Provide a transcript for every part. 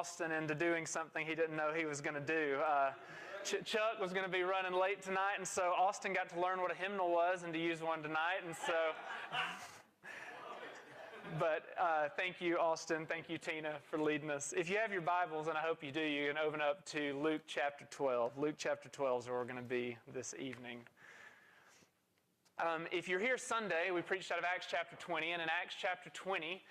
Austin into doing something he didn't know he was going to do. Chuck was going to be running late tonight, and so Austin got to learn what a hymnal was and to use one tonight. And so, but thank you, Austin. Thank you, Tina, for leading us. If you have your Bibles, and I hope you do, you can open up to Luke chapter 12. Luke chapter 12 is where we're going to be this evening. If you're here Sunday, we preached out of Acts chapter 20, and in Acts chapter 20,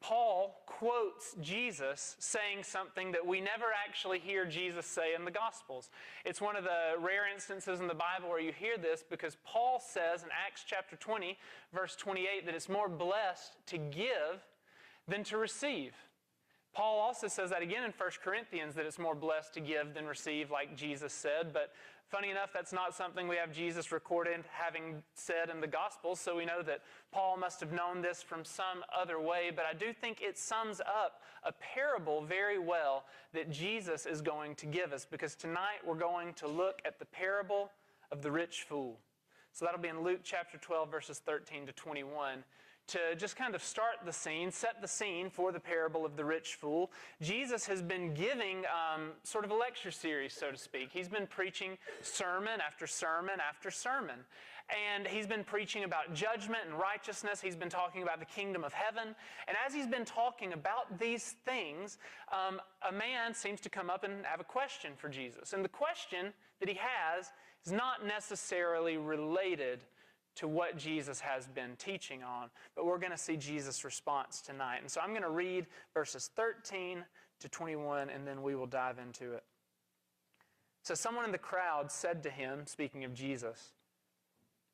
Paul quotes Jesus saying something that we never actually hear Jesus say in the Gospels. It's one of the rare instances in the Bible where you hear this, because Paul says in Acts chapter 20, verse 28, that it's more blessed to give than to receive. Paul also says that again in 1 Corinthians, that it's more blessed to give than receive, like Jesus said. But funny enough, that's not something we have Jesus recorded having said in the Gospels, so we know that Paul must have known this from some other way. But I do think it sums up a parable very well that Jesus is going to give us, because tonight we're going to look at the parable of the rich fool. So that'll be in Luke chapter 12, verses 13 to 21. To just kind of start the scene, set the scene for the parable of the rich fool, Jesus has been giving sort of a lecture series, so to speak. He's been preaching sermon after sermon after sermon. And he's been preaching about judgment and righteousness. He's been talking about the kingdom of heaven. And as he's been talking about these things, a man seems to come up and have a question for Jesus. And the question that he has is not necessarily related to what Jesus has been teaching on. But we're going to see Jesus' response tonight. And so I'm going to read verses 13 to 21, and then we will dive into it. So someone in the crowd said to him, speaking of Jesus,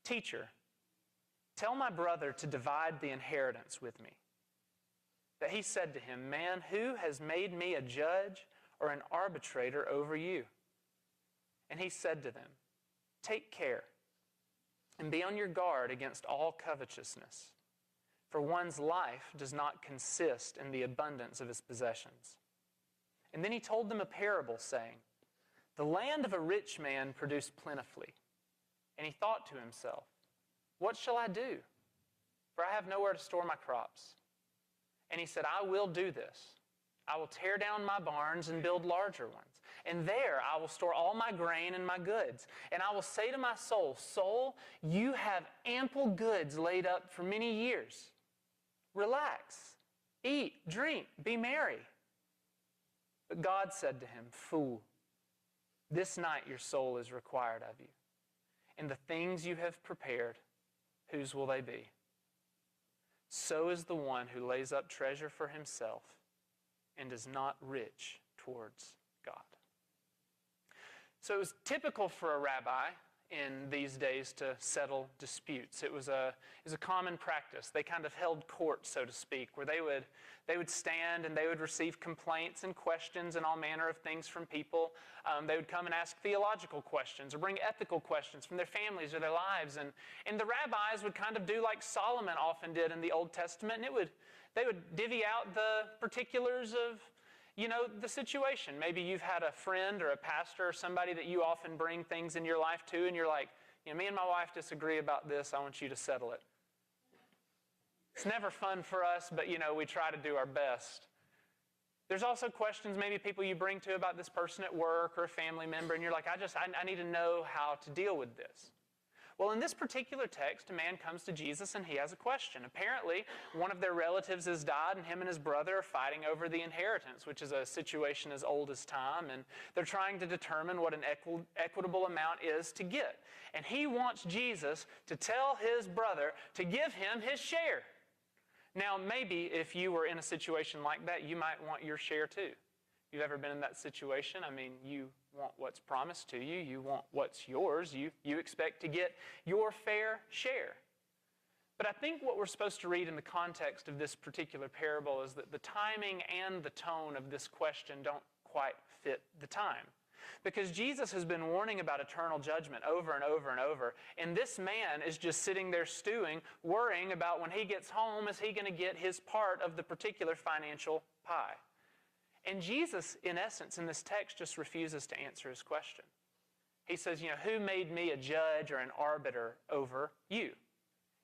"Teacher, tell my brother to divide the inheritance with me." But he said to him, "Man, who has made me a judge or an arbitrator over you?" And he said to them, "Take care and be on your guard against all covetousness, for one's life does not consist in the abundance of his possessions." And then he told them a parable, saying, "The land of a rich man produced plentifully. And he thought to himself, 'What shall I do? For I have nowhere to store my crops.' And he said, 'I will do this. I will tear down my barns and build larger ones. And there I will store all my grain and my goods. And I will say to my soul, Soul, you have ample goods laid up for many years. Relax, eat, drink, be merry.' But God said to him, 'Fool, this night your soul is required of you. And the things you have prepared, whose will they be? So is the one who lays up treasure for himself and is not rich towards God.'" So it was typical for a rabbi in these days to settle disputes. It was a common practice. They kind of held court, so to speak, where they would stand and they would receive complaints and questions and all manner of things from people. They would come and ask theological questions or bring ethical questions from their families or their lives. And the rabbis would kind of do like Solomon often did in the Old Testament, and they would divvy out the particulars of the situation. Maybe you've had a friend or a pastor or somebody that you often bring things in your life to, and you're like, me and my wife disagree about this, I want you to settle it. It's never fun for us, but we try to do our best. There's also questions maybe people you bring to about this person at work or a family member, and you're like, I need to know how to deal with this. Well, in this particular text, a man comes to Jesus and he has a question. Apparently, one of their relatives has died and him and his brother are fighting over the inheritance, which is a situation as old as time, and they're trying to determine what an equitable amount is to get. And he wants Jesus to tell his brother to give him his share. Now, maybe if you were in a situation like that, you might want your share too. You've ever been in that situation? I mean, you want what's promised to you. You want what's yours. You expect to get your fair share. But I think what we're supposed to read in the context of this particular parable is that the timing and the tone of this question don't quite fit the time. Because Jesus has been warning about eternal judgment over and over and over. And this man is just sitting there stewing, worrying about when he gets home, is he going to get his part of the particular financial pie? And Jesus, in essence, in this text, just refuses to answer his question. He says, who made me a judge or an arbiter over you?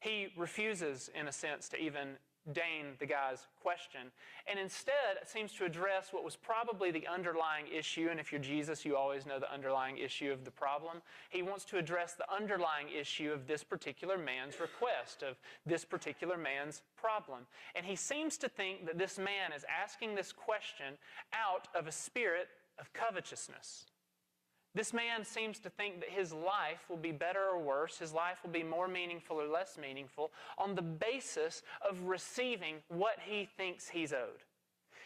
He refuses, in a sense, to even deign the guy's question, and instead it seems to address what was probably the underlying issue. And if you're Jesus, you always know the underlying issue of the problem. He wants to address the underlying issue of this particular man's request, of this particular man's problem. And he seems to think that this man is asking this question out of a spirit of covetousness. This man seems to think that his life will be better or worse, his life will be more meaningful or less meaningful on the basis of receiving what he thinks he's owed.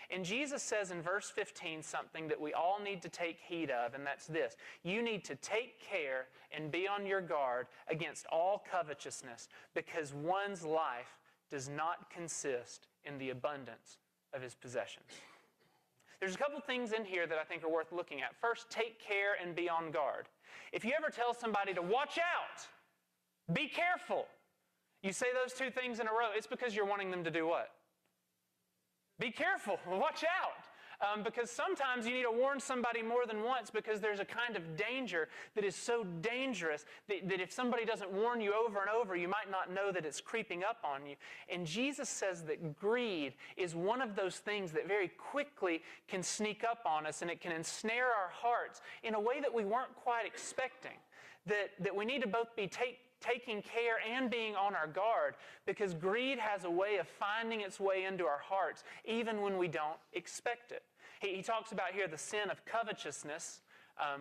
And Jesus says in verse 15 something that we all need to take heed of, and that's this. You need to take care and be on your guard against all covetousness, because one's life does not consist in the abundance of his possessions. There's a couple things in here that I think are worth looking at. First, take care and be on guard. If you ever tell somebody to watch out, be careful, you say those two things in a row, it's because you're wanting them to do what? Be careful, watch out. Because sometimes you need to warn somebody more than once, because there's a kind of danger that is so dangerous that if somebody doesn't warn you over and over, you might not know that it's creeping up on you. And Jesus says that greed is one of those things that very quickly can sneak up on us, and it can ensnare our hearts in a way that we weren't quite expecting. That we need to both be taking care and being on our guard, because greed has a way of finding its way into our hearts even when we don't expect it. He talks about here the sin of covetousness.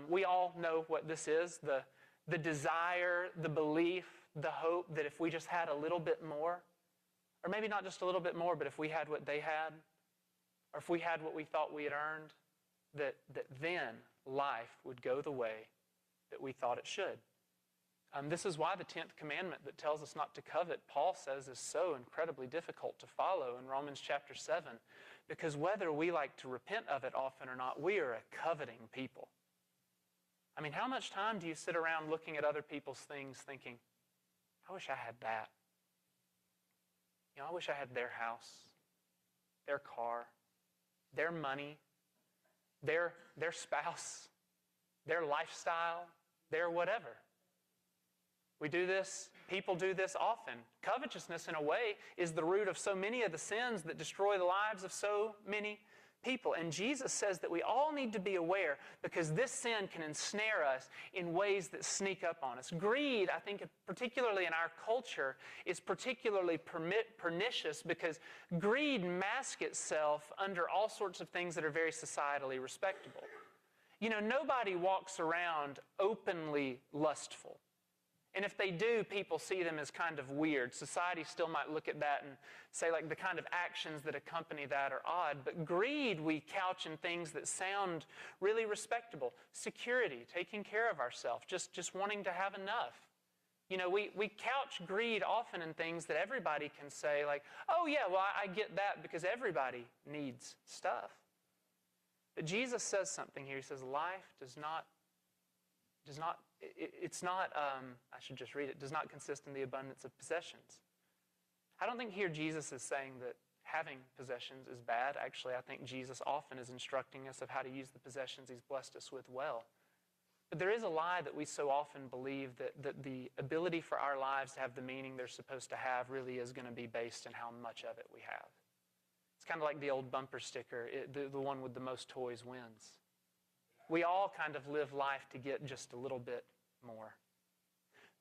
We all know what this is, the desire, the belief, the hope that if we just had a little bit more, or maybe not just a little bit more, but if we had what they had, or if we had what we thought we had earned, that then life would go the way that we thought it should. This is why the 10th commandment that tells us not to covet, Paul says, is so incredibly difficult to follow in Romans chapter 7. Because whether we like to repent of it often or not, we are a coveting people. I mean, how much time do you sit around looking at other people's things thinking, I wish I had that. You know, I wish I had their house, their car, their money, their spouse, their lifestyle, their whatever. We do this, people do this often. Covetousness, in a way, is the root of so many of the sins that destroy the lives of so many people. And Jesus says that we all need to be aware, because this sin can ensnare us in ways that sneak up on us. Greed, I think, particularly in our culture, is particularly pernicious, because greed masks itself under all sorts of things that are very societally respectable. You know, nobody walks around openly lustful. And if they do, people see them as kind of weird. Society still might look at that and say, like, the kind of actions that accompany that are odd. But greed we couch in things that sound really respectable. Security, taking care of ourselves, just wanting to have enough. You know, we couch greed often in things that everybody can say, like, oh yeah, well, I get that because everybody needs stuff. But Jesus says something here. He says, life does not consist in the abundance of possessions. I don't think here Jesus is saying that having possessions is bad. Actually, I think Jesus often is instructing us of how to use the possessions he's blessed us with well. But there is a lie that we so often believe that the ability for our lives to have the meaning they're supposed to have really is going to be based in how much of it we have. It's kind of like the old bumper sticker, the one with the most toys wins. We all kind of live life to get just a little bit more.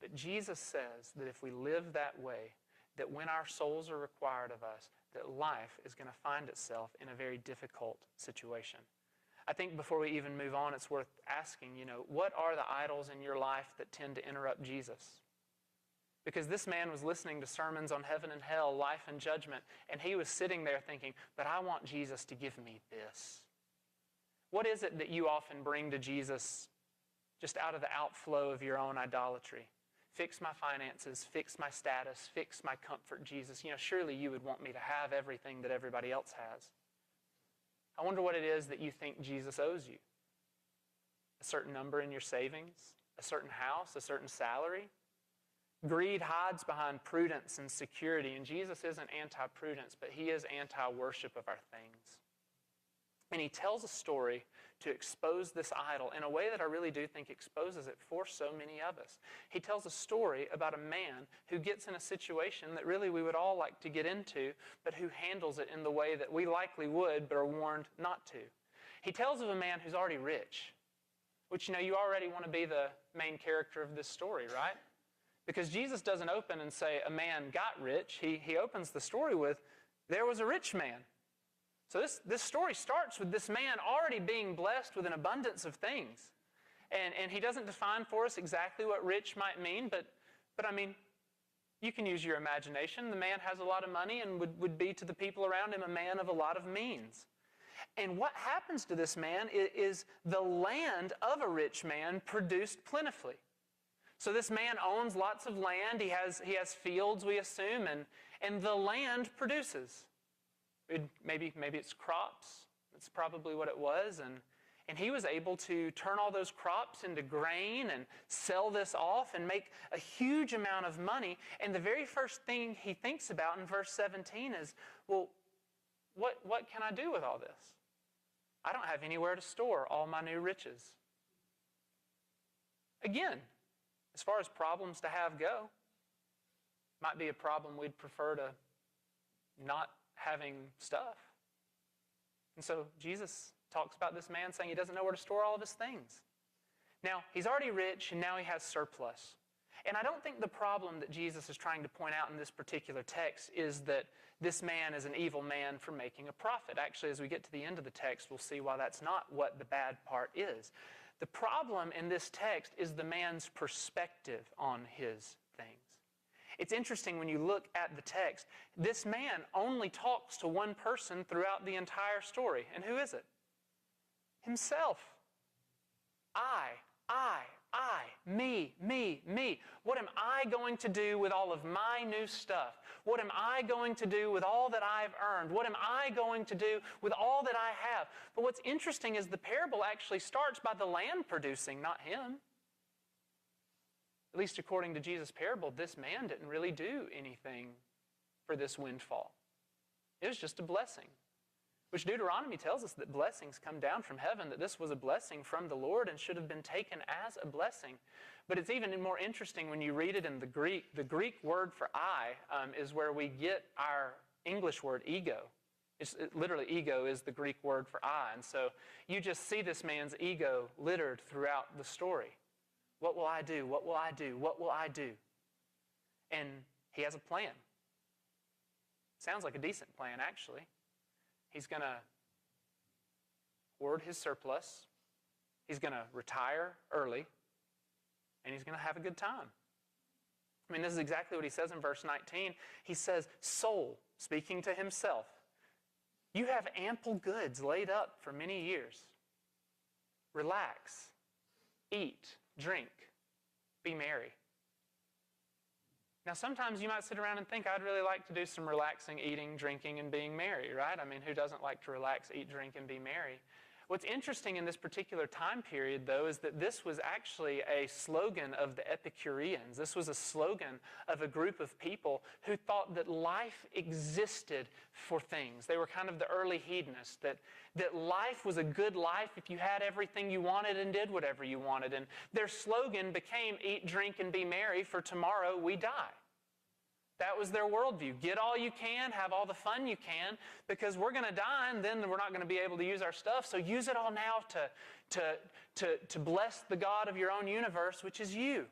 But Jesus says that if we live that way, that when our souls are required of us, that life is going to find itself in a very difficult situation. I think before we even move on, it's worth asking, what are the idols in your life that tend to interrupt Jesus? Because this man was listening to sermons on heaven and hell, life and judgment, and he was sitting there thinking, but I want Jesus to give me this. What is it that you often bring to Jesus just out of the outflow of your own idolatry? Fix my finances, fix my status, fix my comfort, Jesus. Surely you would want me to have everything that everybody else has. I wonder what it is that you think Jesus owes you. A certain number in your savings, a certain house, a certain salary. Greed hides behind prudence and security, and Jesus isn't anti-prudence, but he is anti-worship of our things. And he tells a story to expose this idol in a way that I really do think exposes it for so many of us. He tells a story about a man who gets in a situation that really we would all like to get into, but who handles it in the way that we likely would, but are warned not to. He tells of a man who's already rich, which, you already want to be the main character of this story, right? Because Jesus doesn't open and say a man got rich. He opens the story with, there was a rich man. So this story starts with this man already being blessed with an abundance of things. And he doesn't define for us exactly what rich might mean, but I mean, you can use your imagination. The man has a lot of money and would be to the people around him a man of a lot of means. And what happens to this man is the land of a rich man produced plentifully. So this man owns lots of land. He has fields, we assume, and the land produces. Maybe it's crops. That's probably what it was. And he was able to turn all those crops into grain and sell this off and make a huge amount of money. And the very first thing he thinks about in verse 17 is, well, what can I do with all this? I don't have anywhere to store all my new riches. Again, as far as problems to have go, might be a problem we'd prefer to not having stuff. And so Jesus talks about this man saying he doesn't know where to store all of his things. Now, he's already rich and now he has surplus. And I don't think the problem that Jesus is trying to point out in this particular text is that this man is an evil man for making a profit. Actually, as we get to the end of the text, we'll see why that's not what the bad part is. The problem in this text is the man's perspective on his things. It's interesting when you look at the text, this man only talks to one person throughout the entire story. And who is it? Himself. I, me. What am I going to do with all of my new stuff? What am I going to do with all that I've earned? What am I going to do with all that I have? But what's interesting is the parable actually starts by the land producing, not him. At least according to Jesus' parable, this man didn't really do anything for this windfall. It was just a blessing, which Deuteronomy tells us that blessings come down from heaven, that this was a blessing from the Lord and should have been taken as a blessing. But it's even more interesting when you read it in the Greek. The Greek word for I is where we get our English word ego. Literally, ego is the Greek word for I. And so you just see this man's ego littered throughout the story. What will I do? What will I do? What will I do? And he has a plan. Sounds like a decent plan, actually. He's going to hoard his surplus. He's going to retire early. And he's going to have a good time. I mean, this is exactly what he says in verse 19. He says, soul, speaking to himself, you have ample goods laid up for many years. Relax, eat, drink, be merry. Now, sometimes you might sit around and think, I'd really like to do some relaxing, eating, drinking, and being merry, right? I mean, who doesn't like to relax, eat, drink, and be merry? What's interesting in this particular time period, though, is that this was actually a slogan of the Epicureans. This was a slogan of a group of people who thought that life existed for things. They were kind of the early hedonists, that life was a good life if you had everything you wanted and did whatever you wanted. And their slogan became, eat, drink, and be merry, for tomorrow we die. That was their worldview. Get all you can, have all the fun you can, because we're going to die and then we're not going to be able to use our stuff. So use it all now to bless the God of your own universe, which is you.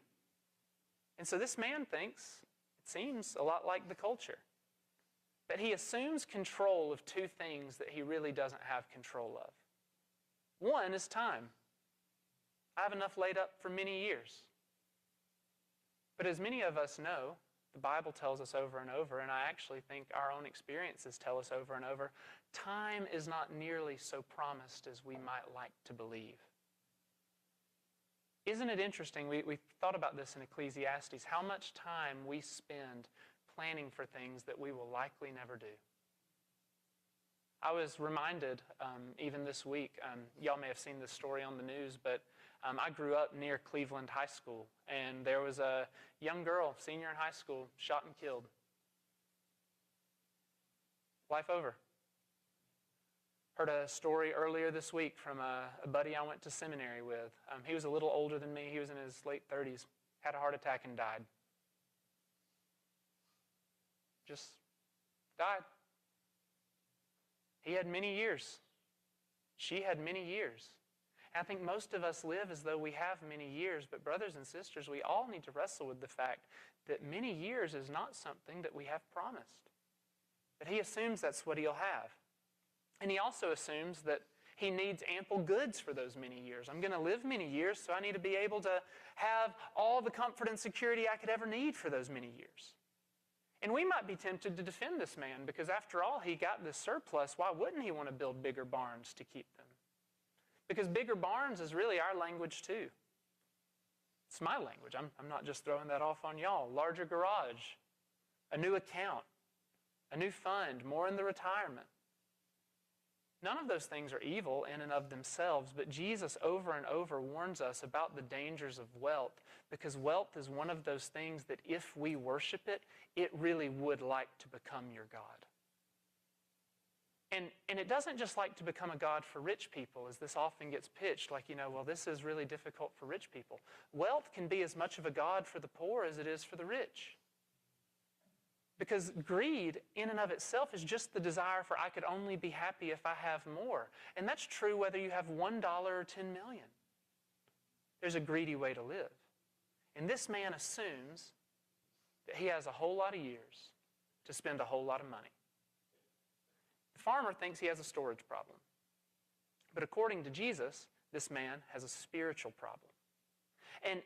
And so this man thinks, it seems a lot like the culture, that he assumes control of two things that he really doesn't have control of. One is time. I have enough laid up for many years. But as many of us know, the Bible tells us over and over, and I actually think our own experiences tell us over and over, time is not nearly so promised as we might like to believe. Isn't it interesting? We thought about this in Ecclesiastes, how much time we spend planning for things that we will likely never do. I was reminded, even this week, y'all may have seen this story on the news, but I grew up near Cleveland High School, and there was a young girl, senior in high school, shot and killed. Life over. Heard a story earlier this week from a buddy I went to seminary with. He was a little older than me. He was in his late 30s, had a heart attack and died. Just died. He had many years. She had many years. And I think most of us live as though we have many years, but brothers and sisters, we all need to wrestle with the fact that many years is not something that we have promised. That he assumes that's what he'll have. And he also assumes that he needs ample goods for those many years. I'm going to live many years, so I need to be able to have all the comfort and security I could ever need for those many years. And we might be tempted to defend this man because after all, he got this surplus. Why wouldn't he want to build bigger barns to keep them? Because bigger barns is really our language too. It's my language. I'm not just throwing that off on y'all. Larger garage, a new account, a new fund, more in the retirement. None of those things are evil in and of themselves, but Jesus over and over warns us about the dangers of wealth, because wealth is one of those things that if we worship it, it really would like to become your God. And it doesn't just like to become a God for rich people, as this often gets pitched, like, well, this is really difficult for rich people. Wealth can be as much of a God for the poor as it is for the rich. Because greed in and of itself is just the desire for I could only be happy if I have more. And that's true whether you have $1 or 10 million. There's a greedy way to live. And this man assumes that he has a whole lot of years to spend a whole lot of money. The farmer thinks he has a storage problem. But according to Jesus, this man has a spiritual problem.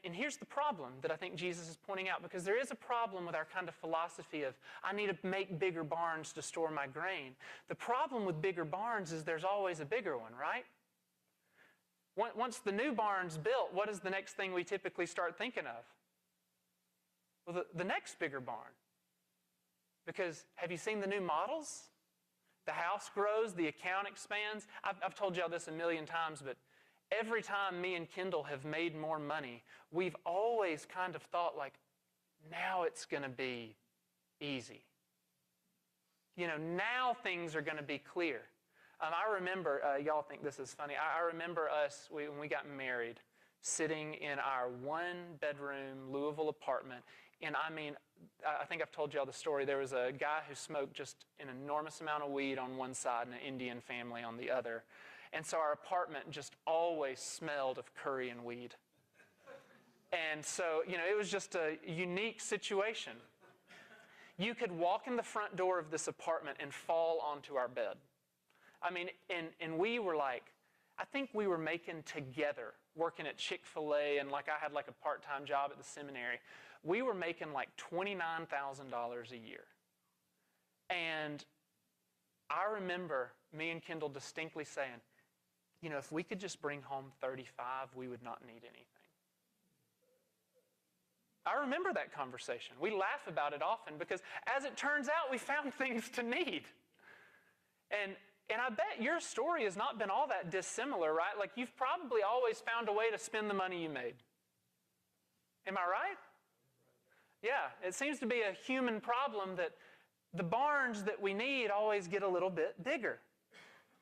And here's the problem that I think Jesus is pointing out, because there is a problem with our kind of philosophy of, I need to make bigger barns to store my grain. The problem with bigger barns is there's always a bigger one, right? Once the new barn's built, what is the next thing we typically start thinking of? Well, the next bigger barn. Because have you seen the new models? The house grows, the account expands. I've told y'all this a million times, but every time me and Kendall have made more money, we've always kind of thought like, now it's going to be easy. Now things are going to be clear. I remember, y'all think this is funny, I remember us, when we got married, sitting in our one-bedroom Louisville apartment, and I think I've told y'all the story. There was a guy who smoked just an enormous amount of weed on one side and an Indian family on the other. And so our apartment just always smelled of curry and weed. And so, it was just a unique situation. You could walk in the front door of this apartment and fall onto our bed. And we were like, I think we were making together, working at Chick-fil-A, and I had a part-time job at the seminary. We were making $29,000 a year. And I remember me and Kendall distinctly saying, if we could just bring home 35, we would not need anything. I remember that conversation. We laugh about it often because, as it turns out, we found things to need. And I bet your story has not been all that dissimilar, right? You've probably always found a way to spend the money you made. Am I right? Yeah, it seems to be a human problem that the barns that we need always get a little bit bigger.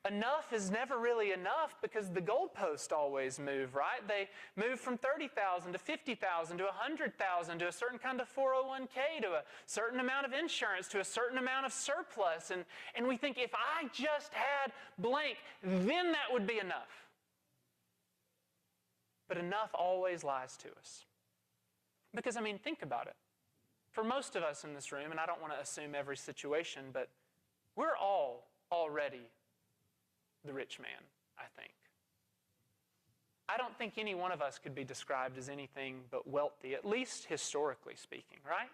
Enough is never really enough because the goalposts always move, right? They move from 30,000 to 50,000 to 100,000 to a certain kind of 401k to a certain amount of insurance to a certain amount of surplus. And we think if I just had blank, then that would be enough. But enough always lies to us. Because, think about it. For most of us in this room, and I don't want to assume every situation, but we're all already the rich man, I think. I don't think any one of us could be described as anything but wealthy, at least historically speaking, right?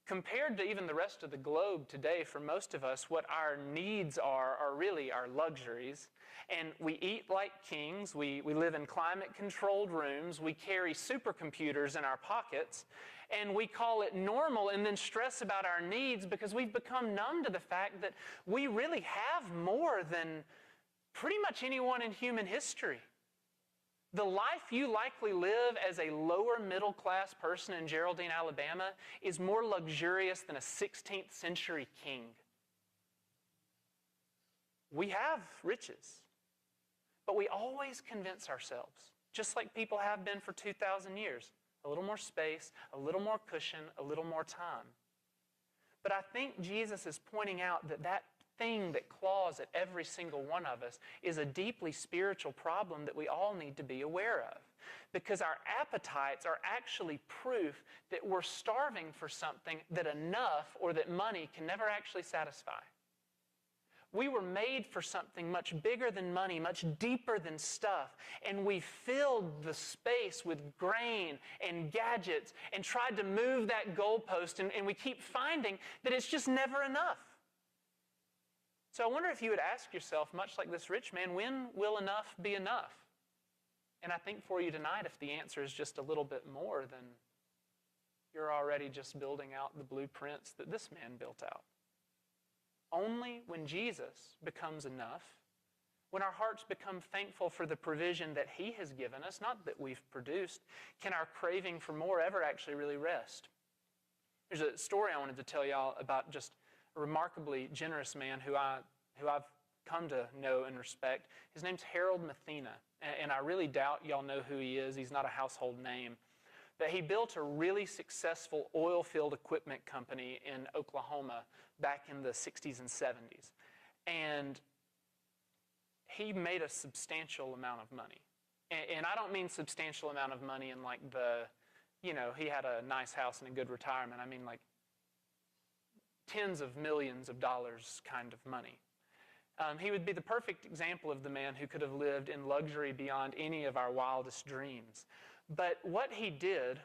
Compared to even the rest of the globe today, for most of us, what our needs are really our luxuries. And we eat like kings, we live in climate-controlled rooms, we carry supercomputers in our pockets, and we call it normal and then stress about our needs because we've become numb to the fact that we really have more than pretty much anyone in human history. The life you likely live as a lower middle class person in Geraldine, Alabama is more luxurious than a 16th century king. we have riches. But we always convince ourselves, just like people have been for 2,000 years, a little more space, a little more cushion, a little more time. But I think Jesus is pointing out that that thing that claws at every single one of us is a deeply spiritual problem that we all need to be aware of. Because our appetites are actually proof that we're starving for something that enough or that money can never actually satisfy. We were made for something much bigger than money, much deeper than stuff. And we filled the space with grain and gadgets and tried to move that goalpost. And we keep finding that it's just never enough. So I wonder if you would ask yourself, much like this rich man, when will enough be enough? And I think for you tonight, if the answer is just a little bit more, then you're already just building out the blueprints that this man built out. Only when Jesus becomes enough, when our hearts become thankful for the provision that he has given us, not that we've produced, can our craving for more ever actually really rest. There's a story I wanted to tell y'all about just a remarkably generous man who I've come to know and respect. His name's Harold Mathena, and I really doubt y'all know who he is. He's not a household name. But he built a really successful oil field equipment company in Oklahoma back in the 60s and 70s. And he made a substantial amount of money. And I don't mean substantial amount of money in like he had a nice house and a good retirement. I mean like tens of millions of dollars kind of money. He would be the perfect example of the man who could have lived in luxury beyond any of our wildest dreams. But what he did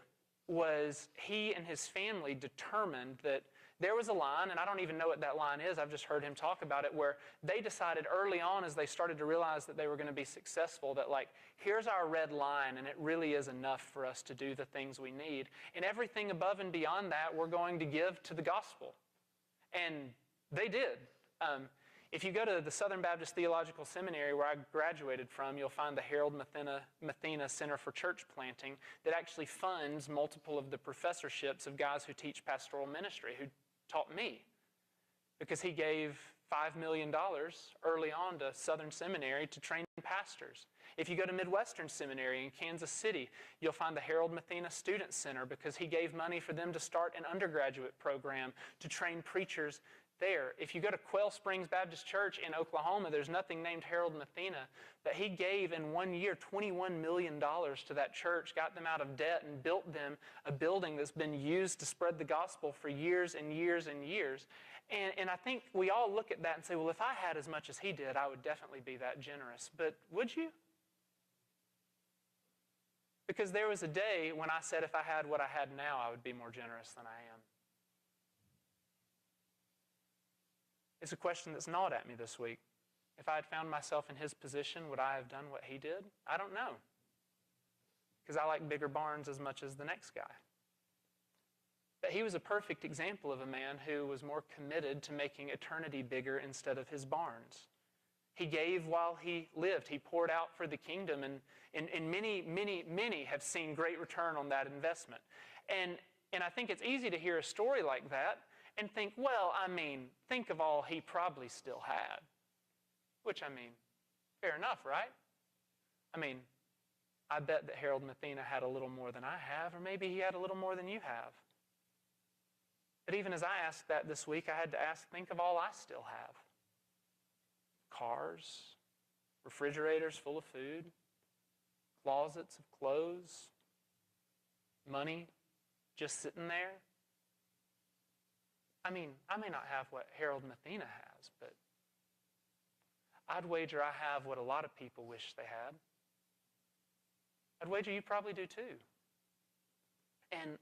was he and his family determined that there was a line, and I don't even know what that line is, I've just heard him talk about it, where they decided early on as they started to realize that they were going to be successful that like, here's our red line and it really is enough for us to do the things we need. And everything above and beyond that we're going to give to the gospel. And they did. If you go to the Southern Baptist Theological Seminary where I graduated from, you'll find the Harold Mathena Center for Church Planting that actually funds multiple of the professorships of guys who teach pastoral ministry, who taught me. Because he gave $5 million early on to Southern Seminary to train pastors. If you go to Midwestern Seminary in Kansas City, you'll find the Harold Mathena Student Center because he gave money for them to start an undergraduate program to train preachers there. If you go to Quail Springs Baptist Church in Oklahoma, there's nothing named Harold Mathena, but he gave in 1 year $21 million to that church, got them out of debt, and built them a building that's been used to spread the gospel for years and years and years. And I think we all look at that and say, well, if I had as much as he did, I would definitely be that generous. But would you? Because there was a day when I said if I had what I had now, I would be more generous than I am. It's a question that's gnawed at me this week. If I had found myself in his position, would I have done what he did? I don't know. Because I like bigger barns as much as the next guy. But he was a perfect example of a man who was more committed to making eternity bigger instead of his barns. He gave while he lived. He poured out for the kingdom, and many have seen great return on that investment. And I think it's easy to hear a story like that and think, well, I mean, think of all he probably still had. Which, I mean, fair enough, right? I mean, I bet that Harold Mathena had a little more than I have, or maybe he had a little more than you have. But even as I asked that this week, I had to ask, think of all I still have. Cars, refrigerators full of food, closets of clothes, money just sitting there. I mean, I may not have what Harold Mathena has, but I'd wager I have what a lot of people wish they had. I'd wager you probably do too. And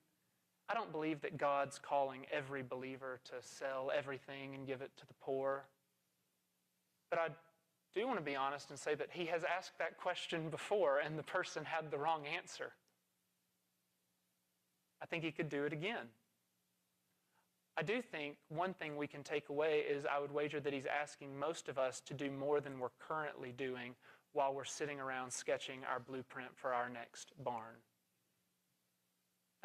I don't believe that God's calling every believer to sell everything and give it to the poor. But I do want to be honest and say that he has asked that question before and the person had the wrong answer. I think he could do it again. I do think one thing we can take away is I would wager that he's asking most of us to do more than we're currently doing while we're sitting around sketching our blueprint for our next barn.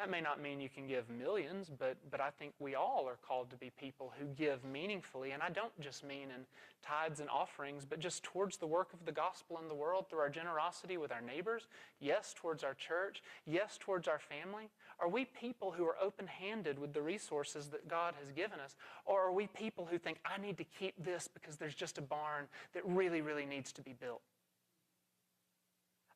That may not mean you can give millions, but I think we all are called to be people who give meaningfully. And I don't just mean in tithes and offerings, but just towards the work of the gospel in the world through our generosity with our neighbors. Yes, towards our church. Yes, towards our family. Are we people who are open-handed with the resources that God has given us? Or are we people who think, I need to keep this because there's just a barn that really, really needs to be built?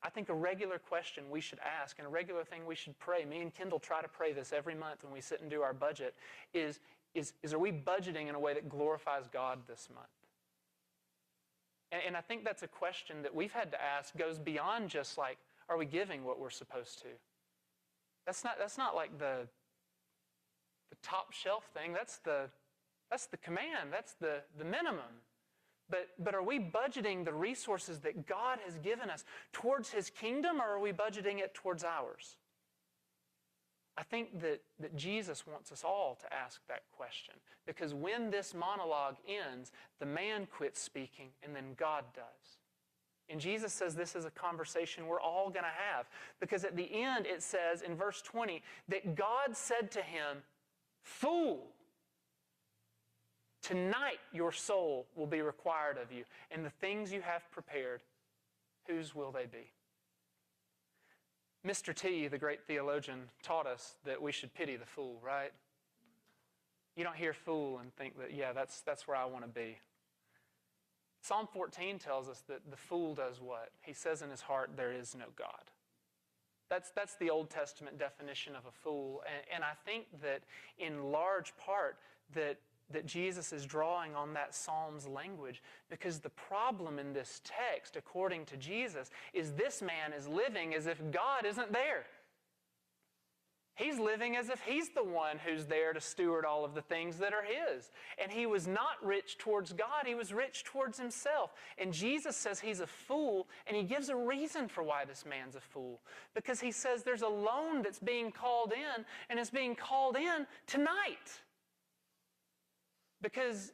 I think a regular question we should ask and a regular thing we should pray, me and Kendall try to pray this every month when we sit and do our budget, is are we budgeting in a way that glorifies God this month? And I think that's a question that we've had to ask, goes beyond just like, are we giving what we're supposed to? That's not like the top shelf thing. That's the command. That's the minimum. But are we budgeting the resources that God has given us towards His kingdom, or are we budgeting it towards ours? I think that Jesus wants us all to ask that question, because when this monologue ends, the man quits speaking and then God does. And Jesus says this is a conversation we're all going to have, because at the end it says in verse 20 that God said to him, "Fool, tonight your soul will be required of you, and the things you have prepared, whose will they be?" Mr. T, the great theologian, taught us that we should pity the fool, right? You don't hear fool and think that, yeah, that's where I want to be. Psalm 14 tells us that the fool does what? He says in his heart, there is no God. That's the Old Testament definition of a fool. And I think that in large part that Jesus is drawing on that Psalm's language, because the problem in this text, according to Jesus, is this man is living as if God isn't there. He's living as if he's the one who's there to steward all of the things that are his. And he was not rich towards God, he was rich towards himself. And Jesus says he's a fool, and he gives a reason for why this man's a fool. Because he says there's a loan that's being called in, and it's being called in tonight. Because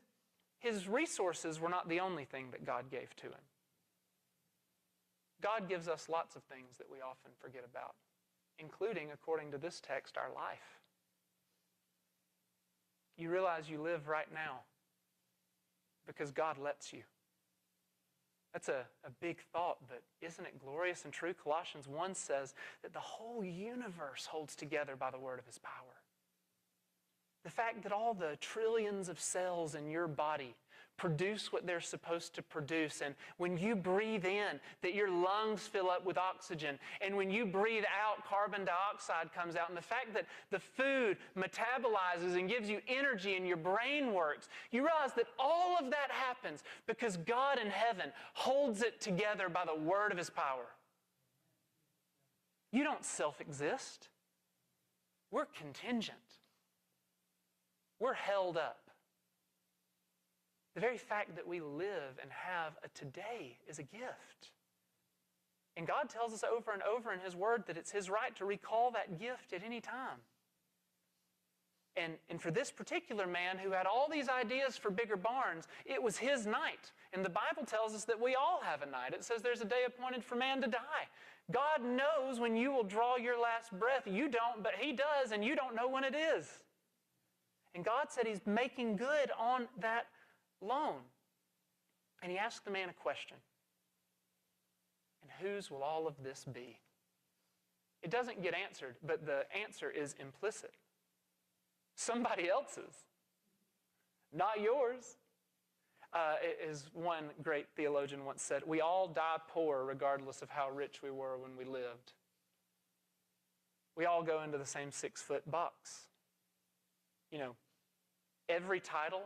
his resources were not the only thing that God gave to him. God gives us lots of things that we often forget about, including, according to this text, our life. You realize you live right now because God lets you. That's a big thought, but isn't it glorious and true? Colossians 1 says that the whole universe holds together by the word of his power. The fact that all the trillions of cells in your body produce what they're supposed to produce, and when you breathe in, that your lungs fill up with oxygen, and when you breathe out, carbon dioxide comes out, and the fact that the food metabolizes and gives you energy and your brain works, you realize that all of that happens because God in heaven holds it together by the word of his power. You don't self-exist. We're contingent. We're held up. The very fact that we live and have a today is a gift. And God tells us over and over in his word that it's his right to recall that gift at any time. And for this particular man who had all these ideas for bigger barns, it was his night. And the Bible tells us that we all have a night. It says there's a day appointed for man to die. God knows when you will draw your last breath. You don't, but he does, and you don't know when it is. And God said he's making good on that loan. And he asked the man a question. And whose will all of this be? It doesn't get answered, but the answer is implicit. Somebody else's. Not yours. As one great theologian once said, we all die poor regardless of how rich we were when we lived. We all go into the same 6-foot box. You know, every title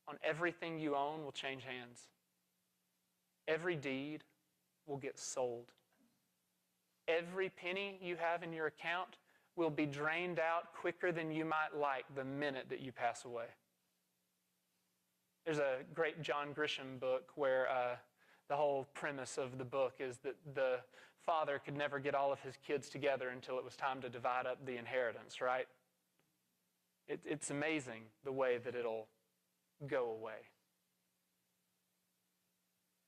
on everything you own will change hands. Every deed will get sold. Every penny you have in your account will be drained out quicker than you might like the minute that you pass away. There's a great John Grisham book where the whole premise of the book is that the father could never get all of his kids together until it was time to divide up the inheritance, right? It's amazing the way that it'll go away.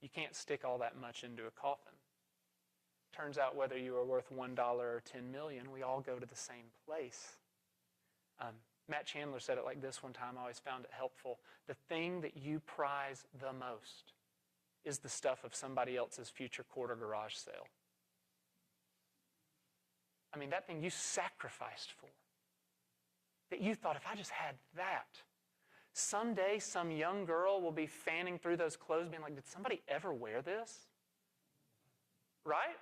You can't stick all that much into a coffin. Turns out whether you are worth $1 or 10 million, we all go to the same place. Matt Chandler said it like this one time. I always found it helpful. The thing that you prize the most is the stuff of somebody else's future quarter garage sale. I mean, that thing you sacrificed for, that you thought, if I just had that, someday some young girl will be fanning through those clothes being like, did somebody ever wear this? Right?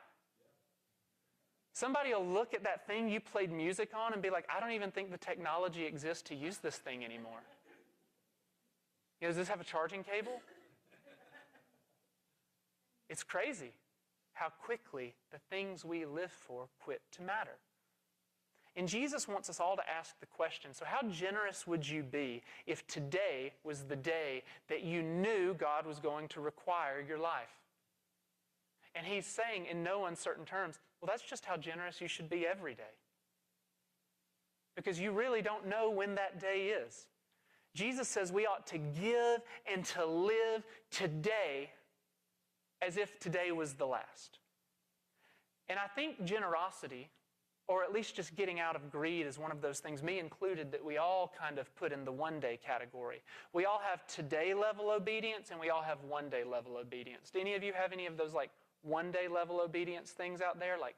Somebody will look at that thing you played music on and be like, I don't even think the technology exists to use this thing anymore. You know, does this have a charging cable? It's crazy how quickly the things we live for quit to matter. And Jesus wants us all to ask the question, so how generous would you be if today was the day that you knew God was going to require your life? And he's saying in no uncertain terms, well, that's just how generous you should be every day. Because you really don't know when that day is. Jesus says we ought to give and to live today as if today was the last. And I think generosity, or at least just getting out of greed, is one of those things, me included, that we all kind of put in the one-day category. We all have today level obedience and we all have one-day level obedience. Do any of you have any of those like one-day level obedience things out there? Like,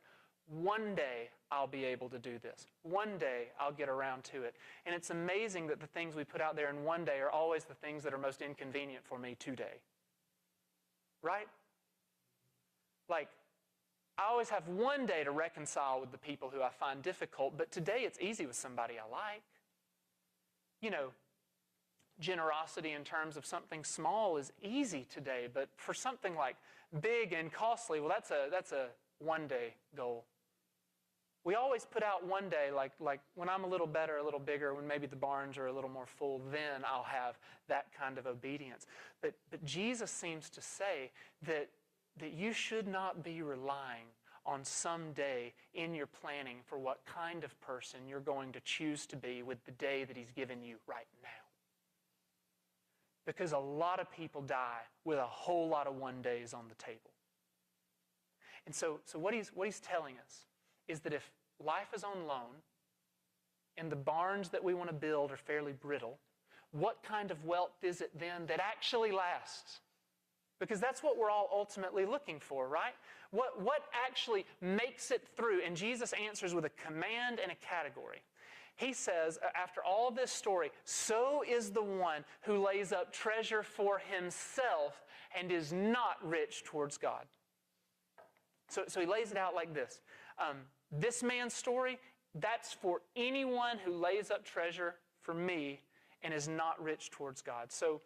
one day I'll be able to do this. One day I'll get around to it. And it's amazing that the things we put out there in one day are always the things that are most inconvenient for me today. Right? Like, I always have one day to reconcile with the people who I find difficult, but today it's easy with somebody I like. You know, generosity in terms of something small is easy today, but for something like big and costly, well, that's a one-day goal. We always put out one day, like when I'm a little better, a little bigger, when maybe the barns are a little more full, then I'll have that kind of obedience. But Jesus seems to say that you should not be relying on some day in your planning for what kind of person you're going to choose to be with the day that he's given you right now. Because a lot of people die with a whole lot of one days on the table. And so what he's telling us is that if life is on loan and the barns that we want to build are fairly brittle, what kind of wealth is it then that actually lasts? Because that's what we're all ultimately looking for, right? What actually makes it through? And Jesus answers with a command and a category. He says, after all this story, so is the one who lays up treasure for himself and is not rich towards God. So he lays it out like this. This man's story, that's for anyone who lays up treasure for me and is not rich towards God. So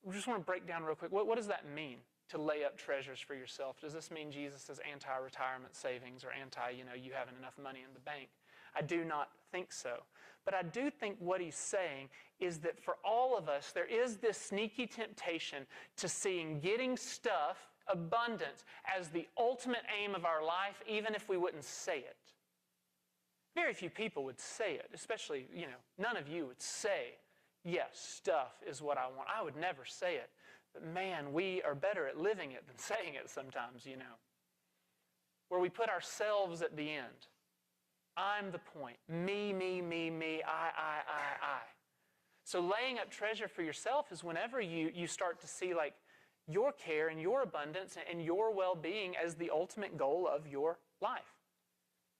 we just want to break down real quick. What does that mean, to lay up treasures for yourself? Does this mean Jesus is anti-retirement savings or you having enough money in the bank? I do not think so. But I do think what he's saying is that for all of us, there is this sneaky temptation to seeing getting stuff, abundance, as the ultimate aim of our life, even if we wouldn't say it. Very few people would say it, especially, none of you would say, yes, stuff is what I want. I would never say it. But man, we are better at living it than saying it sometimes, Where we put ourselves at the end. I'm the point. Me, I. So laying up treasure for yourself is whenever you start to see like your care and your abundance and your well-being as the ultimate goal of your life.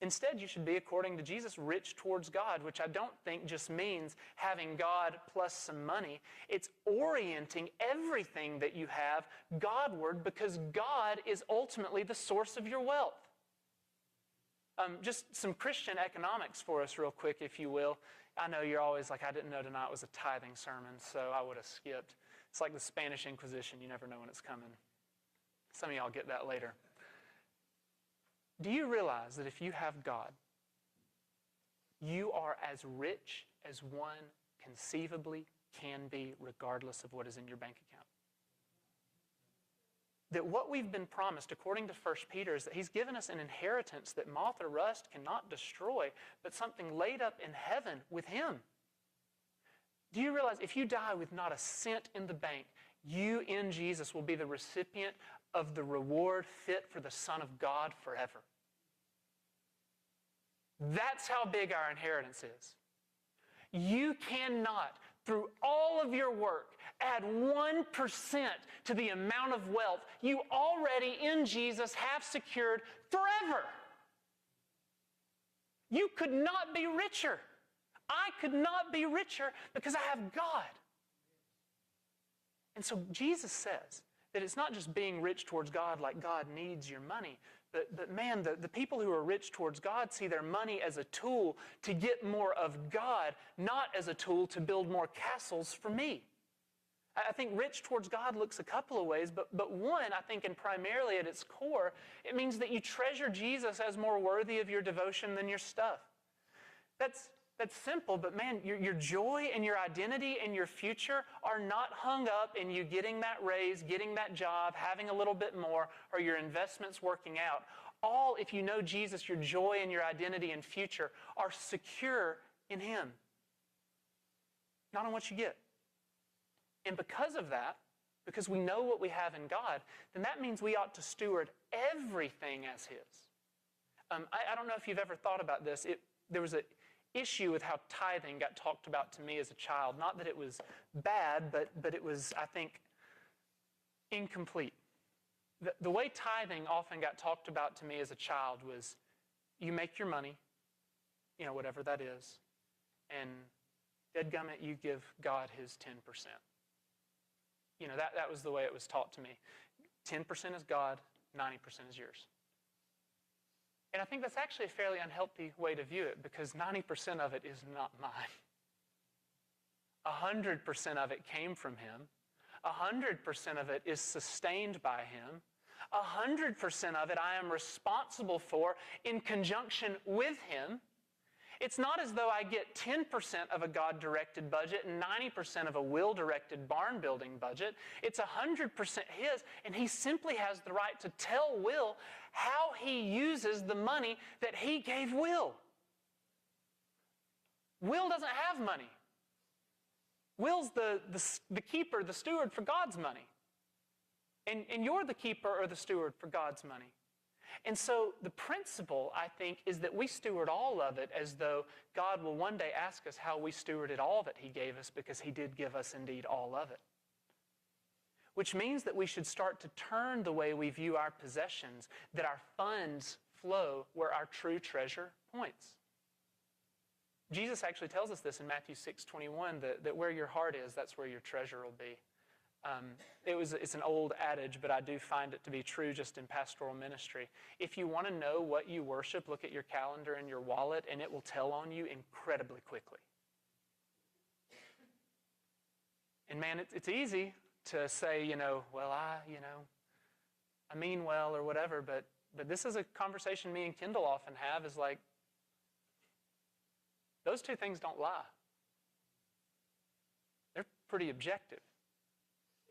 Instead, you should be, according to Jesus, rich towards God, which I don't think just means having God plus some money. It's orienting everything that you have Godward, because God is ultimately the source of your wealth. Just some Christian economics for us real quick, if you will. I know you're always like, I didn't know tonight was a tithing sermon, so I would have skipped. It's like the Spanish Inquisition. You never know when it's coming. Some of y'all get that later. Do you realize that if you have God, you are as rich as one conceivably can be, regardless of what is in your bank account? That what we've been promised, according to 1 Peter, is that he's given us an inheritance that moth or rust cannot destroy, but something laid up in heaven with him. Do you realize if you die with not a cent in the bank, you in Jesus will be the recipient of the reward fit for the Son of God forever? That's how big our inheritance is. You cannot, through all of your work, add 1% to the amount of wealth you already in Jesus have secured forever. You could not be richer. I could not be richer because I have God. And so Jesus says that it's not just being rich towards God like God needs your money, but man, the people who are rich towards God see their money as a tool to get more of God, not as a tool to build more castles for me. I think rich towards God looks a couple of ways, but one, I think, and primarily at its core, it means that you treasure Jesus as more worthy of your devotion than your stuff. That's simple, but man, your joy and your identity and your future are not hung up in you getting that raise, getting that job, having a little bit more, or your investments working out. All, if you know Jesus, your joy and your identity and future are secure in Him, not on what you get. And because of that, because we know what we have in God, then that means we ought to steward everything as His. I don't know if you've ever thought about this. There was an issue with how tithing got talked about to me as a child. Not that it was bad, but it was, I think, incomplete. The way tithing often got talked about to me as a child was, you make your money, whatever that is, and dadgummit, you give God His 10%. That was the way it was taught to me. 10% is God, 90% is yours. And I think that's actually a fairly unhealthy way to view it, because 90% of it is not mine. 100% of it came from Him. 100% of it is sustained by Him. 100% of it I am responsible for in conjunction with Him. It's not as though I get 10% of a God-directed budget and 90% of a will-directed barn-building budget. It's 100% His, and He simply has the right to tell Will how He uses the money that He gave Will. Will doesn't have money. Will's the keeper, the steward for God's money. And you're the keeper or the steward for God's money. And so the principle, I think, is that we steward all of it as though God will one day ask us how we stewarded all that He gave us, because He did give us indeed all of it. Which means that we should start to turn the way we view our possessions, that our funds flow where our true treasure points. Jesus actually tells us this in Matthew 6:21, that where your heart is, that's where your treasure will be. It's an old adage, but I do find it to be true just in pastoral ministry. If you want to know what you worship, look at your calendar and your wallet, and it will tell on you incredibly quickly. And man, it's easy to say, I mean well or whatever, but this is a conversation me and Kendall often have, is like, those two things don't lie. They're pretty objective.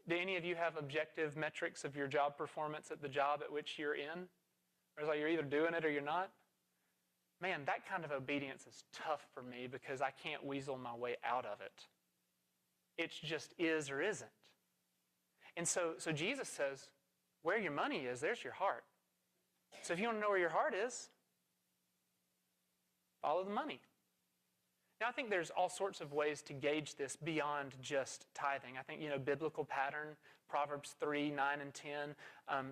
Do any of you have objective metrics of your job performance at the job at which you're in? Or it's like you're either doing it or you're not? Man, that kind of obedience is tough for me, because I can't weasel my way out of it. It just is or isn't. And so Jesus says, where your money is, there's your heart. So if you want to know where your heart is, follow the money. Now, I think there's all sorts of ways to gauge this beyond just tithing. I think, biblical pattern, Proverbs 3, 9, and 10,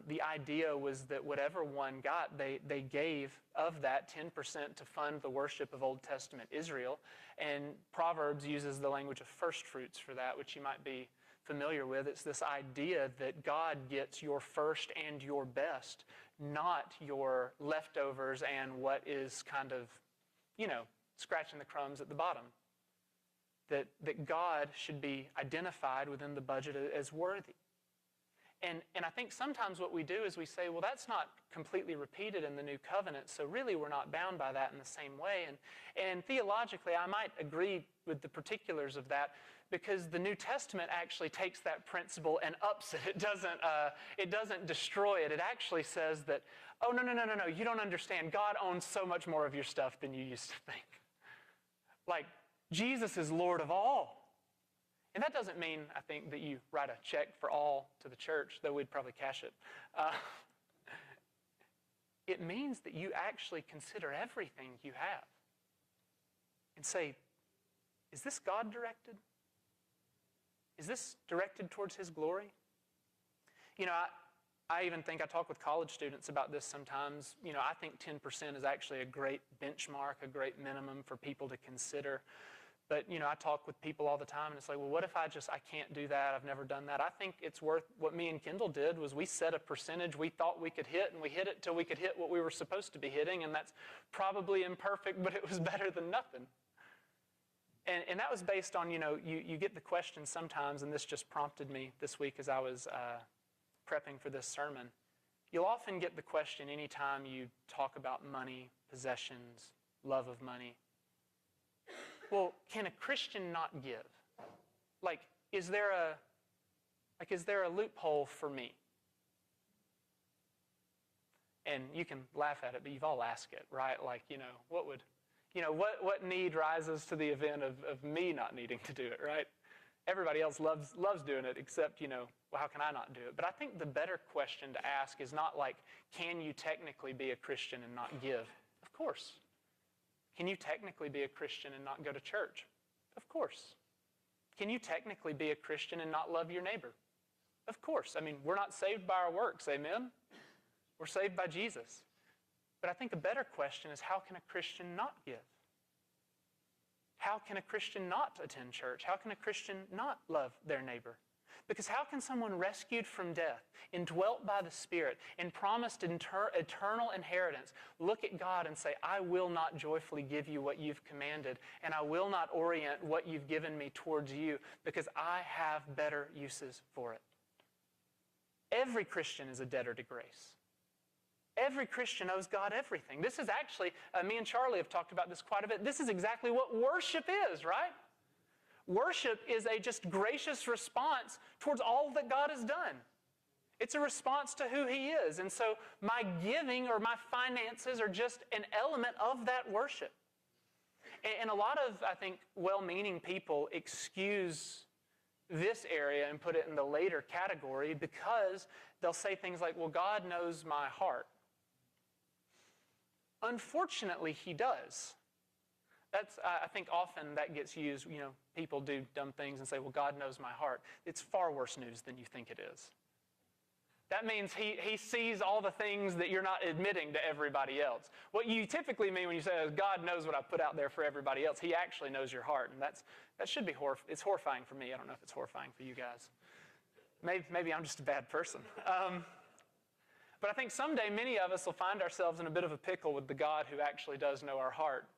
the idea was that whatever one got, they gave of that 10% to fund the worship of Old Testament Israel. And Proverbs uses the language of first fruits for that, which you might be familiar with. It's this idea that God gets your first and your best, not your leftovers and what is kind of, scratching the crumbs at the bottom. That God should be identified within the budget as worthy. And I think sometimes what we do is we say, well, that's not completely repeated in the New Covenant, so really we're not bound by that in the same way. And theologically, I might agree with the particulars of that, because the New Testament actually takes that principle and ups it. It doesn't destroy it. It actually says that, oh, no, you don't understand. God owns so much more of your stuff than you used to think. Like, Jesus is Lord of all. And that doesn't mean, I think, that you write a check for all to the church, though we'd probably cash it. it means that you actually consider everything you have and say, is this God-directed? Is this directed towards His glory? You know, I even think, I talk with college students about this sometimes. You know, I think 10% is actually a great benchmark, a great minimum for people to consider. But, you know, I talk with people all the time, and it's like, well, what if I can't do that? I've never done that. I think it's worth, what me and Kendall did was we set a percentage we thought we could hit, and we hit it till we could hit what we were supposed to be hitting, and that's probably imperfect, but it was better than nothing. And that was based on, you know, you get the question sometimes, and this just prompted me this week as I was prepping for this sermon. You'll often get the question anytime you talk about money, possessions, love of money. Well, can a Christian not give? Like, is there a loophole for me? And you can laugh at it, but you've all asked it, right? Like, you know, what need rises to the event of me not needing to do it, right? Everybody else loves doing it, except, you know, well, how can I not do it? But I think the better question to ask is not like, can you technically be a Christian and not give? Of course. Can you technically be a Christian and not go to church? Of course. Can you technically be a Christian and not love your neighbor? Of course. I mean, we're not saved by our works, amen? We're saved by Jesus. But I think a better question is, how can a Christian not give? How can a Christian not attend church? How can a Christian not love their neighbor? Because how can someone rescued from death, indwelt by the Spirit, and promised eternal inheritance look at God and say, I will not joyfully give you what you've commanded, and I will not orient what you've given me towards you, because I have better uses for it? Every Christian is a debtor to grace. Every Christian owes God everything. This is actually, me and Charlie have talked about this quite a bit. This is exactly what worship is, right? Worship is a just gracious response towards all that God has done. It's a response to who He is. And so my giving or my finances are just an element of that worship. And a lot of, I think, well-meaning people excuse this area and put it in the later category because they'll say things like, well, God knows my heart. Unfortunately, He does. I think often that gets used, you know, people do dumb things and say, well, God knows my heart. It's far worse news than you think it is. That means he sees all the things that you're not admitting to everybody else. What you typically mean when you say, God knows what I put out there for everybody else, He actually knows your heart. And that should be it's horrifying for me. I don't know if it's horrifying for you guys. Maybe I'm just a bad person. But I think someday many of us will find ourselves in a bit of a pickle with the God who actually does know our heart.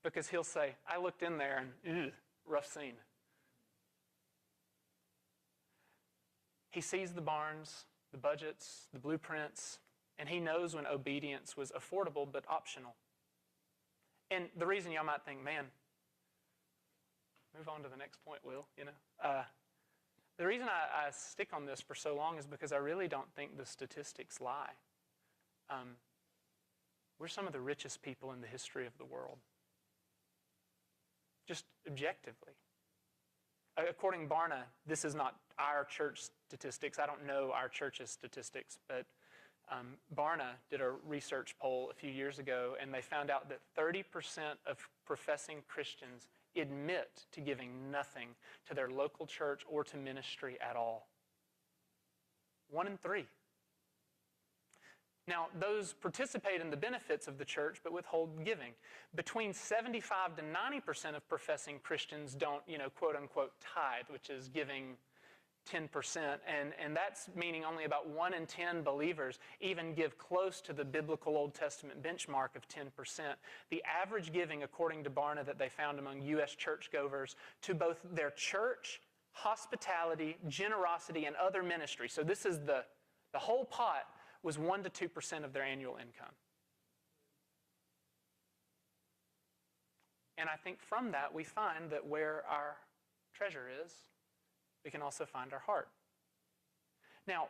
Because He'll say, I looked in there and, rough scene. He sees the barns, the budgets, the blueprints, and He knows when obedience was affordable but optional. And the reason y'all might think, man, move on to the next point, Will, you know. The reason I stick on this for so long is because I really don't think the statistics lie. We're some of the richest people in the history of the world. Just objectively. According to Barna, this is not our church statistics. I don't know our church's statistics, but Barna did a research poll a few years ago, and they found out that 30% of professing Christians admit to giving nothing to their local church or to ministry at all. 1 in 3. Now, those participate in the benefits of the church but withhold giving. Between 75 to 90% of professing Christians don't, quote unquote, tithe, which is giving 10%. And that's meaning only about 1 in 10 believers even give close to the biblical Old Testament benchmark of 10%. The average giving, according to Barna, that they found among U.S. churchgoers to both their church, hospitality, generosity, and other ministry. So this is the whole pot, was 1 to 2% of their annual income. And I think from that we find that where our treasure is, we can also find our heart. Now,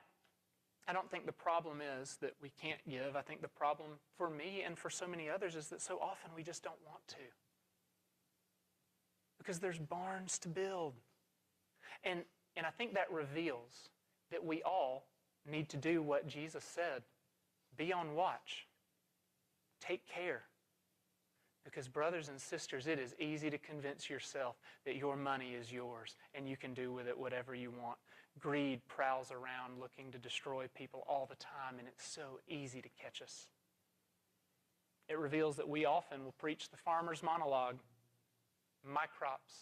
I don't think the problem is that we can't give. I think the problem for me and for so many others is that so often we just don't want to. Because there's barns to build. And I think that reveals that we all need to do what Jesus said. Be on watch. take care. Because brothers and sisters, it is easy to convince yourself that your money is yours and you can do with it whatever you want. Greed prowls around looking to destroy people all the time, and it's so easy to catch us. It reveals that we often will preach the farmer's monologue. My crops,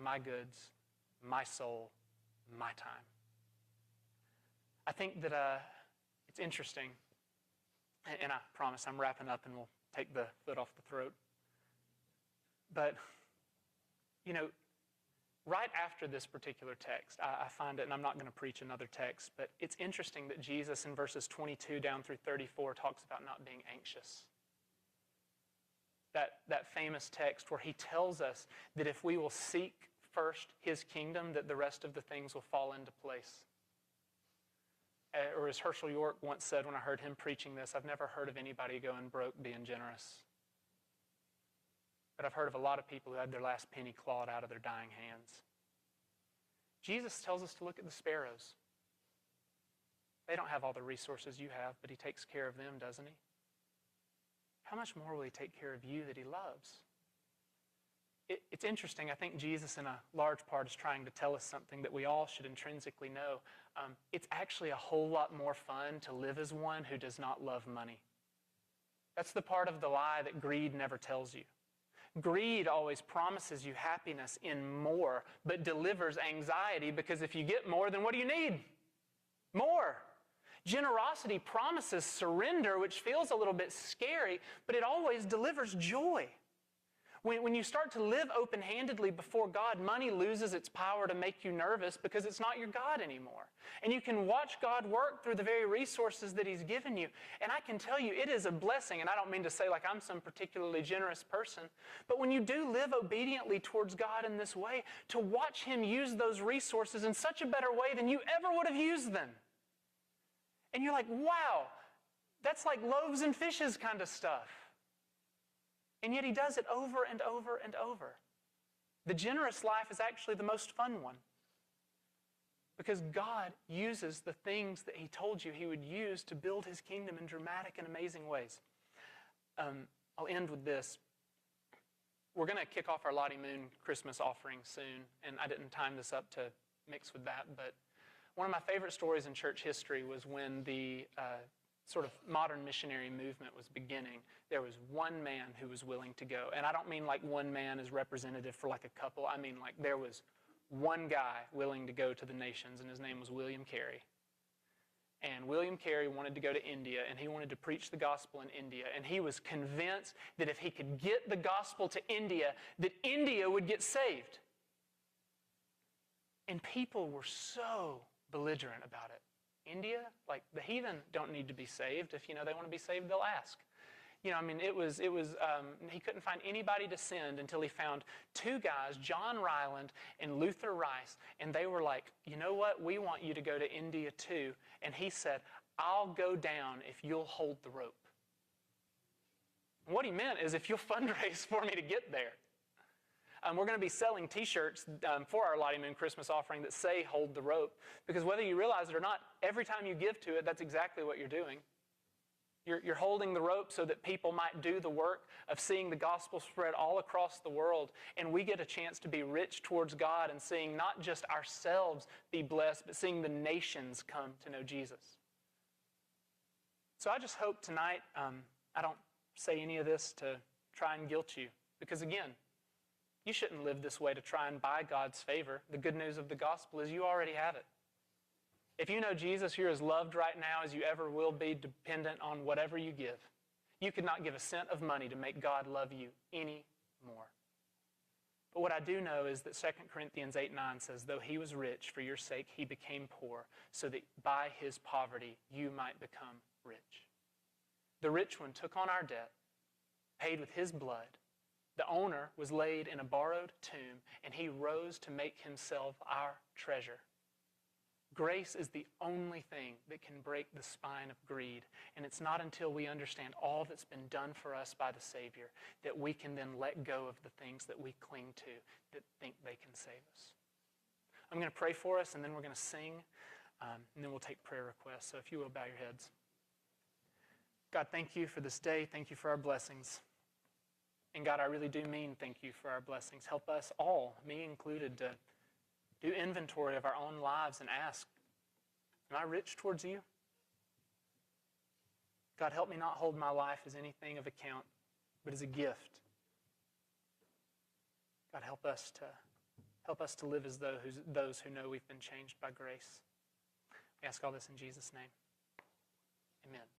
my goods, my soul, my time. I think that it's interesting, and I promise I'm wrapping up and we'll take the foot off the throat. But, you know, right after this particular text, I find it, and I'm not going to preach another text, but it's interesting that Jesus in verses 22 down through 34 talks about not being anxious. That famous text where he tells us that if we will seek first his kingdom, that the rest of the things will fall into place. Or as Herschel York once said when I heard him preaching this, I've never heard of anybody going broke being generous. But I've heard of a lot of people who had their last penny clawed out of their dying hands. Jesus tells us to look at the sparrows. They don't have all the resources you have, but he takes care of them, doesn't he? How much more will he take care of you that he loves? It's interesting. I think Jesus, in a large part, is trying to tell us something that we all should intrinsically know. It's actually a whole lot more fun to live as one who does not love money. That's the part of the lie that greed never tells you. Greed always promises you happiness in more, but delivers anxiety, because if you get more, then what do you need? More. Generosity promises surrender, which feels a little bit scary, but it always delivers joy. When you start to live open-handedly before God, money loses its power to make you nervous because it's not your God anymore. And you can watch God work through the very resources that he's given you. And I can tell you, it is a blessing. And I don't mean to say like I'm some particularly generous person. But when you do live obediently towards God in this way, to watch him use those resources in such a better way than you ever would have used them. And you're like, wow, that's like loaves and fishes kind of stuff. And yet he does it over and over and over. The generous life is actually the most fun one. Because God uses the things that he told you he would use to build his kingdom in dramatic and amazing ways. I'll end with this. We're going to kick off our Lottie Moon Christmas offering soon, and I didn't time this up to mix with that, but one of my favorite stories in church history was when the sort of modern missionary movement was beginning. There was one man who was willing to go. And I don't mean like one man is representative for like a couple. I mean like there was one guy willing to go to the nations, and his name was William Carey. And William Carey wanted to go to India, and he wanted to preach the gospel in India. And he was convinced that if he could get the gospel to India, that India would get saved. And people were so belligerent about it. India, like the heathen don't need to be saved. If they want to be saved, they'll ask. He couldn't find anybody to send until he found two guys, John Ryland and Luther Rice, and they were like, you know what, we want you to go to India too. And he said, I'll go down if you'll hold the rope. And what he meant is if you'll fundraise for me to get there. We're going to be selling t-shirts for our Lottie Moon Christmas offering that say hold the rope, because whether you realize it or not, every time you give to it, that's exactly what you're doing. You're holding the rope so that people might do the work of seeing the gospel spread all across the world, and we get a chance to be rich towards God and seeing not just ourselves be blessed, but seeing the nations come to know Jesus. So I just hope tonight I don't say any of this to try and guilt you, because again, you shouldn't live this way to try and buy God's favor. The good news of the gospel is you already have it. If you know Jesus, you're as loved right now as you ever will be, dependent on whatever you give. You could not give a cent of money to make God love you any more. But what I do know is that 2 Corinthians 8:9 says, though he was rich, for your sake he became poor, so that by his poverty you might become rich. The rich one took on our debt, paid with his blood. The owner was laid in a borrowed tomb, and he rose to make himself our treasure. Grace is the only thing that can break the spine of greed, and it's not until we understand all that's been done for us by the Savior that we can then let go of the things that we cling to that think they can save us. I'm going to pray for us, and then we're going to sing, and then we'll take prayer requests. So if you will, bow your heads. God, thank you for this day. Thank you for our blessings. And God, I really do mean thank you for our blessings. Help us all, me included, to do inventory of our own lives and ask, am I rich towards you? God, help me not hold my life as anything of account, but as a gift. God, help us to live as those who know we've been changed by grace. We ask all this in Jesus' name. Amen.